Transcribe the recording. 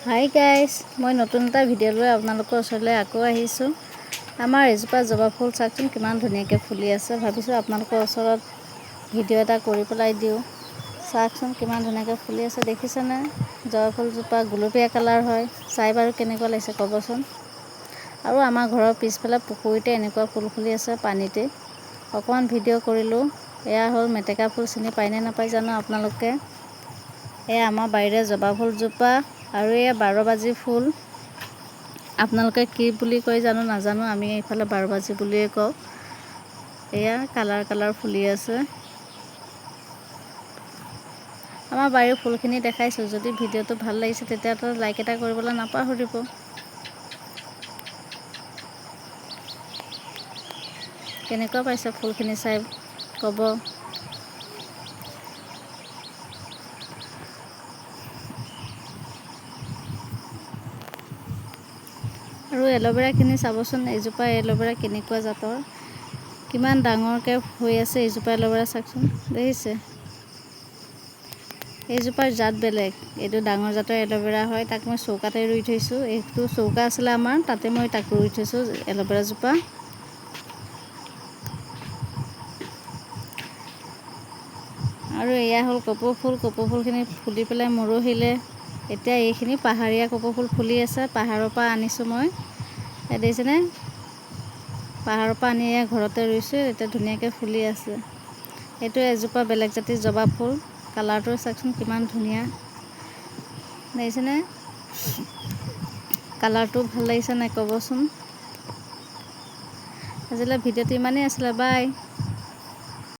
Hi guys, মই নতুন এটা ভিডিঅ' লৈ আপোনালোকৰ ওচৰলৈ আকৌ আহিছোঁ। আমাৰ এজোপা জবা ফুল চাওকচোন কিমান ধুনীয়াকৈ ফুলি আছে। ভাবিছোঁ আপোনালোকৰ ওচৰত ভিডিঅ' এটা কৰি পেলাই দিওঁ। চাওকচোন কিমান ধুনীয়াকৈ ফুলি আছে, দেখিছেনে? জবা ফুলজোপা গুলপীয়া কালাৰ হয়। চাই বাৰু কেনেকুৱা লাগিছে ক'বচোন। আৰু আমাৰ ঘৰৰ পিছফালে পুখুৰীতে এনেকুৱা ফুল ফুলি আছে পানীতে। অকণমান ভিডিঅ' কৰিলোঁ। এয়া হ'ল মেটেকা ফুল, চিনি পায়নে নাপায় জানো আপোনালোকে। এয়া আমাৰ বাৰীৰে জবা ফুলজোপা আৰু এয়া 12 বাজি ফুল। আপোনালোকে কি বুলি কয় জানো নাজানো, আমি এইফালে 12 বাজি বুলিয়ে কওঁ। এয়া কালাৰ ফুলি আছে। আমাৰ বাৰীৰ ফুলখিনি দেখাইছোঁ। যদি ভিডিঅ'টো ভাল লাগিছে তেতিয়াতো লাইক এটা কৰিবলৈ নাপাহৰিব। কেনেকুৱা পাইছে ফুলখিনি চাই ক'ব। আৰু এল'ভেৰাখিনি চাবচোন, এজোপা এল'ভেৰা কেনেকুৱা জাতৰ, কিমান ডাঙৰকৈ হৈ আছে এজোপা এল'ভেৰা চাওকচোন, দেখিছে? এইজোপাৰ জাত বেলেগ, এইটো ডাঙৰ জাতৰ এল'ভেৰা হয়। তাক মই চৌকাতে ৰুই থৈছোঁ। এইটো চৌকা আছিলে আমাৰ, তাতে মই তাক ৰুই থৈছোঁ এল'ভেৰাজোপা। আৰু এয়া হ'ল কপৌ ফুল। কপৌ ফুলখিনি ফুলি পেলাই মৰহিলে। এতিয়া এইখিনি পাহাৰীয়া কপৌ ফুল ফুলি আছে, পাহাৰৰ পৰা আনিছোঁ মই। দেখিছেনে? পাহাৰৰ পৰা আনি এয়া ঘৰতে ৰুইছোঁ, এতিয়া ধুনীয়াকৈ ফুলি আছে। এইটো এজোপা বেলেগ জাতিৰ জবা ফুল। কালাৰটো চাওকচোন কিমান ধুনীয়া, দেখিছেনে? কালাৰটো ভাল লাগিছে নাই ক'বচোন। আজিলৈ ভিডিঅ'টো ইমানেই আছিলে, বাই।